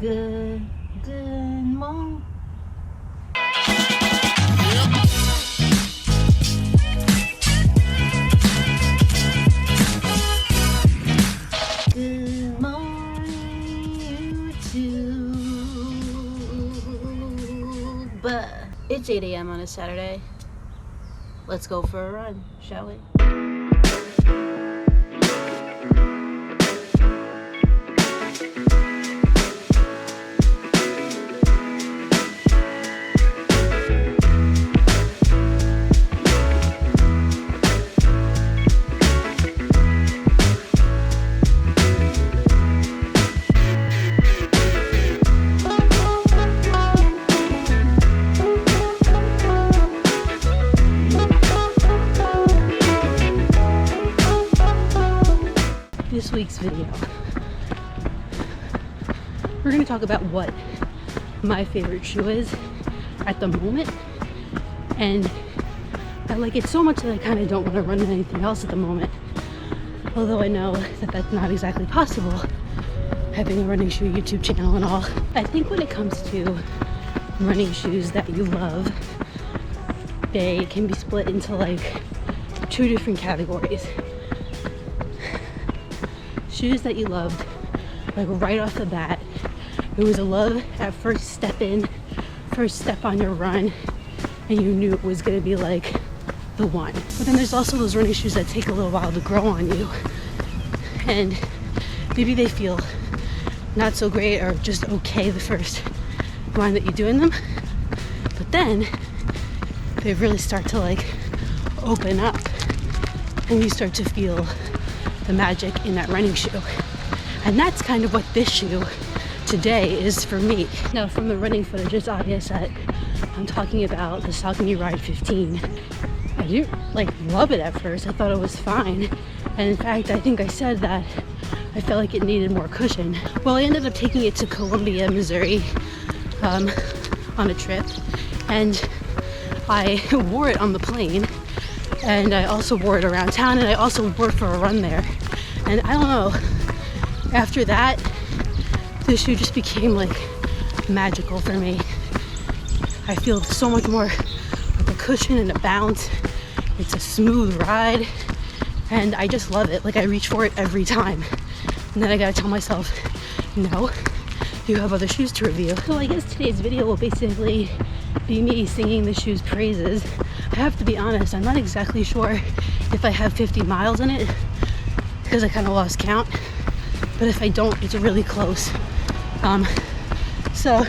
Good morning. Good morning, YouTube. It's 8 a.m. on a Saturday. Let's go for a run, shall we? This week's video, we're going to talk about what my favorite shoe is at the moment, and I like it so much that I kind of don't want to run in anything else at the moment, although I know that that's not exactly possible having a running shoe YouTube channel and all. I think when it comes to running shoes that you love, they can be split into like two different categories. Shoes that you loved, like right off the bat, it was a love at first step on your run, and you knew it was going to be like the one. But then there's also those running shoes that take a little while to grow on you, and maybe they feel not so great or just okay the first run that you do in them, but then they really start to like open up, and you start to feel the magic in that running shoe. And that's kind of what this shoe today is for me. Now, from the running footage, it's obvious that I'm talking about the SAUCONY Ride 15. I didn't love it at first. I thought it was fine, and in fact I think I said that I felt like it needed more cushion. Well, I ended up taking it to Columbia, Missouri on a trip, and I wore it on the plane, and I also wore it around town, and I also wore it for a run there. And I don't know, after that, the shoe just became like magical for me. I feel so much more like a cushion and a bounce. It's a smooth ride, and I just love it. Like, I reach for it every time. And then I gotta tell myself, no, you have other shoes to review. So I guess today's video will basically be me singing the shoe's praises. I have to be honest, I'm not exactly sure if I have 50 miles in it, because I kind of lost count, but if I don't, it's really close. So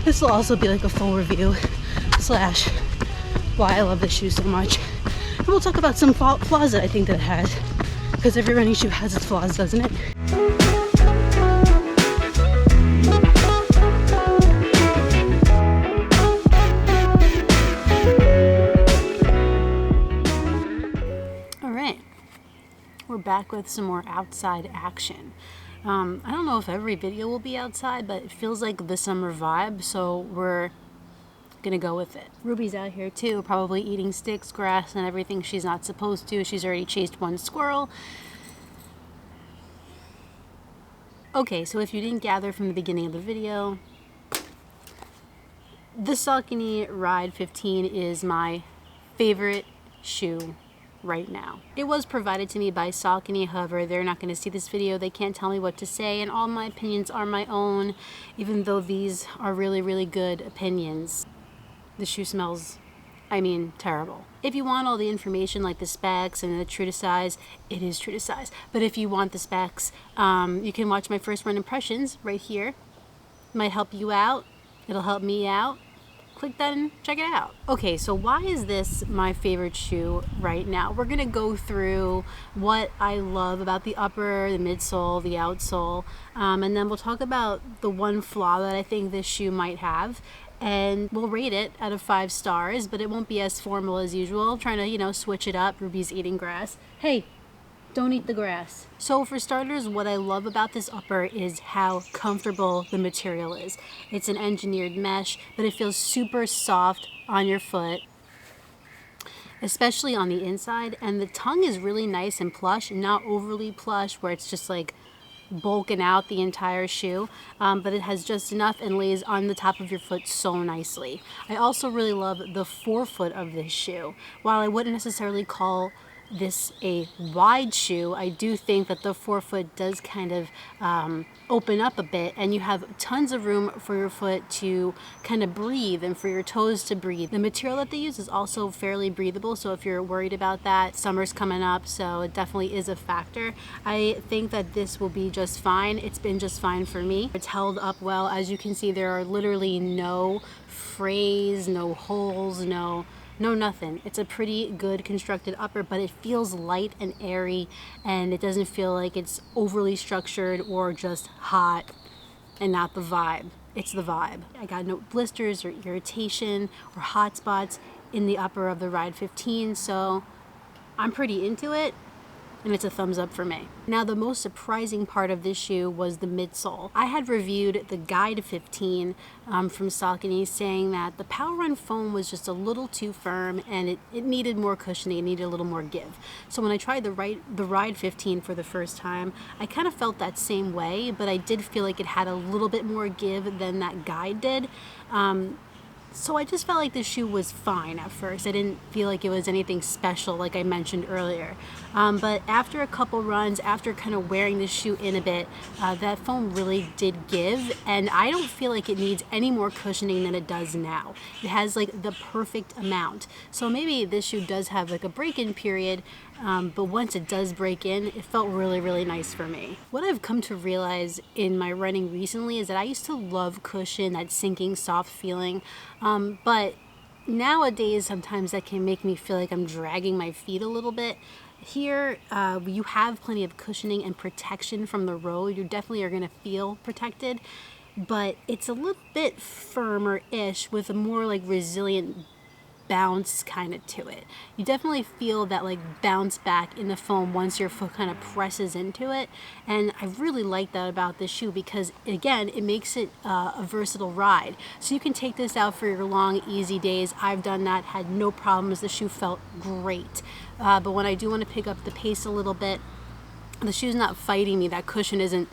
this will also be like a full review slash why I love this shoe so much, and we'll talk about some flaws that I think that it has, because every running shoe has its flaws, doesn't it? We're back with some more outside action. I don't know if every video will be outside, but it feels like the summer vibe, so we're gonna go with it. Ruby's out here too, probably eating sticks, grass, and everything she's not supposed to. She's already chased one squirrel. Okay, so if you didn't gather from the beginning of the video, the Saucony Ride 15 is my favorite shoe right now. It was provided to me by Saucony, however, they're not going to see this video. They can't tell me what to say, and all my opinions are my own, even though these are really, really good opinions. The shoe smells, terrible. If you want all the information like the specs and the true to size, it is true to size. But if you want the specs, you can watch my first run impressions right here. Might help you out. It'll help me out. Click that and check it out. Okay, so why is this my favorite shoe right now? We're gonna go through what I love about the upper, the midsole, the outsole, and then we'll talk about the one flaw that I think this shoe might have, and we'll rate it out of 5 stars, but it won't be as formal as usual. I'm trying to, switch it up. Ruby's eating grass. Hey, don't eat the grass. So for starters, what I love about this upper is how comfortable the material is. It's an engineered mesh, but it feels super soft on your foot, especially on the inside. And the tongue is really nice and plush, not overly plush where it's just like bulking out the entire shoe, but it has just enough and lays on the top of your foot so nicely. I also really love the forefoot of this shoe. While I wouldn't necessarily call this a wide shoe, I do think that the forefoot does kind of open up a bit, and you have tons of room for your foot to kind of breathe and for your toes to breathe. The material that they use is also fairly breathable, so if you're worried about that, summer's coming up, so it definitely is a factor. I think that this will be just fine. It's been just fine for me. It's held up well. As you can see, there are literally no frays, no holes, no nothing. It's a pretty good constructed upper, but it feels light and airy, and it doesn't feel like it's overly structured or just hot and not the vibe. It's the vibe. I got no blisters or irritation or hot spots in the upper of the Ride 15, so I'm pretty into it. And it's a thumbs up for me. Now, the most surprising part of this shoe was the midsole. I had reviewed the Guide 15 from SAUCONY, saying that the Power Run foam was just a little too firm and it needed more cushioning, it needed a little more give. So when I tried the Ride 15 for the first time, I kind of felt that same way, but I did feel like it had a little bit more give than that Guide did. So I just felt like the shoe was fine at first. I didn't feel like it was anything special like I mentioned earlier. But after a couple runs, after kind of wearing the shoe in a bit, that foam really did give, and I don't feel like it needs any more cushioning than it does now. It has like the perfect amount. So maybe this shoe does have like a break-in period, but once it does break in, it felt really, really nice for me. What I've come to realize in my running recently is that I used to love cushion, that sinking, soft feeling, but nowadays sometimes that can make me feel like I'm dragging my feet a little bit. Here, you have plenty of cushioning and protection from the road. You definitely are going to feel protected, but it's a little bit firmer-ish with a more like resilient bounce kind of to it. You definitely feel that like bounce back in the foam once your foot kind of presses into it, and I really like that about this shoe because again, it makes it a versatile ride. So you can take this out for your long easy days. I've done that, had no problems. The shoe felt great, but when I do want to pick up the pace a little bit, the shoe's not fighting me. That cushion isn't,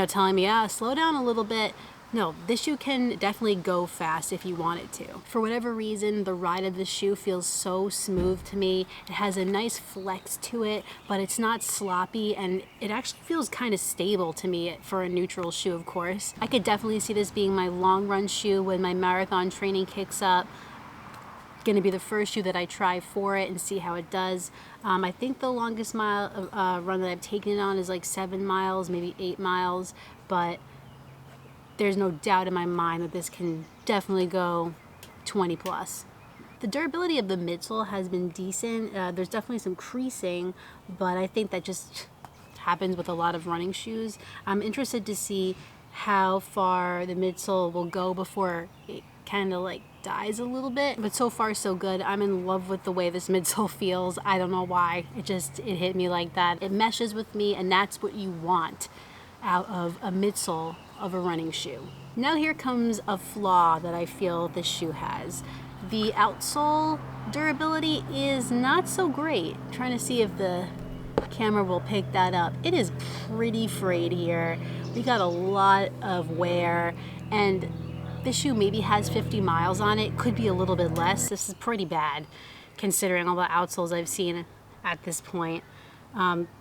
telling me, slow down a little bit. No, this shoe can definitely go fast if you want it to. For whatever reason, the ride of the shoe feels so smooth to me. It has a nice flex to it, but it's not sloppy, and it actually feels kind of stable to me for a neutral shoe, of course. I could definitely see this being my long run shoe when my marathon training kicks up. Going to be the first shoe that I try for it and see how it does. I think the longest mile run that I've taken it on is like 7 miles, maybe 8 miles, but there's no doubt in my mind that this can definitely go 20 plus. The durability of the midsole has been decent. There's definitely some creasing, but I think that just happens with a lot of running shoes. I'm interested to see how far the midsole will go before it kind of like dies a little bit, but so far so good. I'm in love with the way this midsole feels. I don't know why. It hit me like that. It meshes with me, and that's what you want out of a midsole of a running shoe. Now here comes a flaw that I feel this shoe has. The outsole durability is not so great. I'm trying to see if the camera will pick that up. It is pretty frayed here. We got a lot of wear, and this shoe maybe has 50 miles on it. Could be a little bit less. This is pretty bad considering all the outsoles I've seen at this point.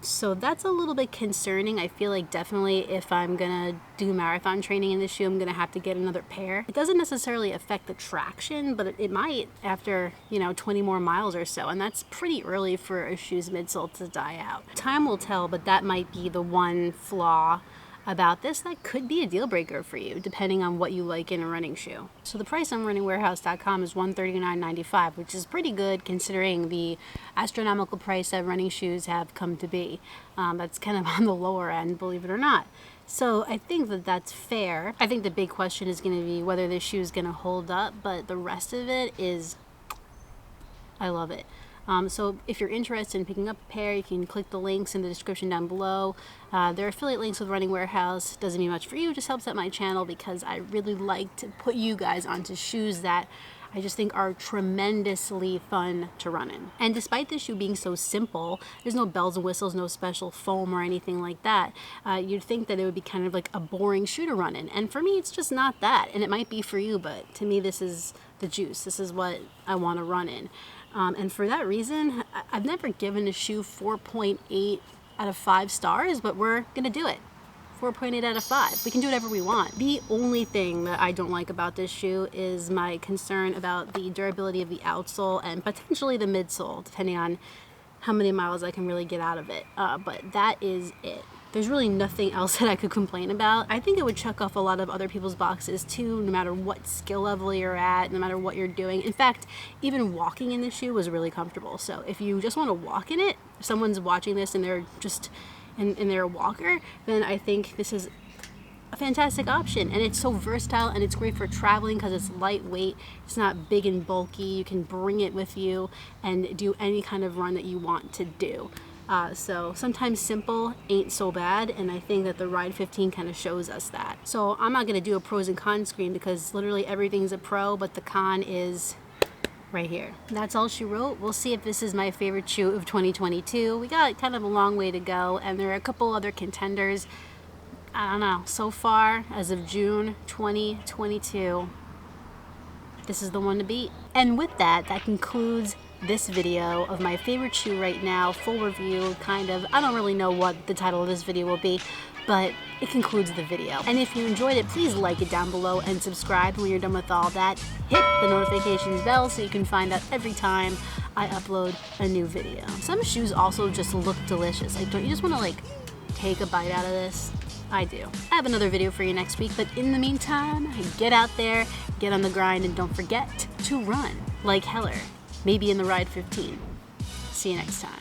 So that's a little bit concerning. I feel like definitely if I'm gonna do marathon training in this shoe, I'm gonna have to get another pair. It doesn't necessarily affect the traction, but it might after 20 more miles or so, and that's pretty early for a shoe's midsole to die out. Time will tell, but that might be the one flaw about this that could be a deal breaker for you, depending on what you like in a running shoe. So the price on runningwarehouse.com is $139.95, which is pretty good considering the astronomical price that running shoes have come to be. That's kind of on the lower end, believe it or not. So I think that that's fair. I think the big question is going to be whether this shoe is going to hold up, but the rest of it is, I love it. So if you're interested in picking up a pair, you can click the links in the description down below. There are affiliate links with Running Warehouse. Doesn't mean much for you, just helps out my channel because I really like to put you guys onto shoes that I just think are tremendously fun to run in. And despite the shoe being so simple, there's no bells and whistles, no special foam or anything like that. You'd think that it would be kind of like a boring shoe to run in. And for me, it's just not that. And it might be for you, but to me, this is the juice. This is what I want to run in. And for that reason, I've never given a shoe 4.8 out of 5 stars, but we're gonna do it. 4.8 out of 5. We can do whatever we want. The only thing that I don't like about this shoe is my concern about the durability of the outsole and potentially the midsole, depending on how many miles I can really get out of it. But that is it. There's really nothing else that I could complain about. I think it would check off a lot of other people's boxes too, no matter what skill level you're at, no matter what you're doing. In fact, even walking in the shoe was really comfortable. So if you just want to walk in it, if someone's watching this and they're just in their walker, then I think this is a fantastic option. And it's so versatile, and it's great for traveling because it's lightweight. It's not big and bulky. You can bring it with you and do any kind of run that you want to do. So sometimes simple ain't so bad, and I think that the Ride 15 kind of shows us that. So I'm not going to do a pros and cons screen because literally everything's a pro, but the con is right here. That's all she wrote. We'll see if this is my favorite shoe of 2022. We got kind of a long way to go, and there are a couple other contenders. I don't know. So far, as of June 2022, this is the one to beat. And with that, that concludes this video of my favorite shoe right now, full review, kind of. I don't really know what the title of this video will be, but it concludes the video. And if you enjoyed it, please like it down below and subscribe. When you're done with all that, hit the notifications bell so you can find out every time I upload a new video. Some shoes also just look delicious. Like, don't you just want to like take a bite out of this? I do. I have another video for you next week, but in the meantime, get out there, get on the grind, and don't forget to run like Heller. Maybe in the Ride 15. See you next time.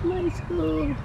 My school.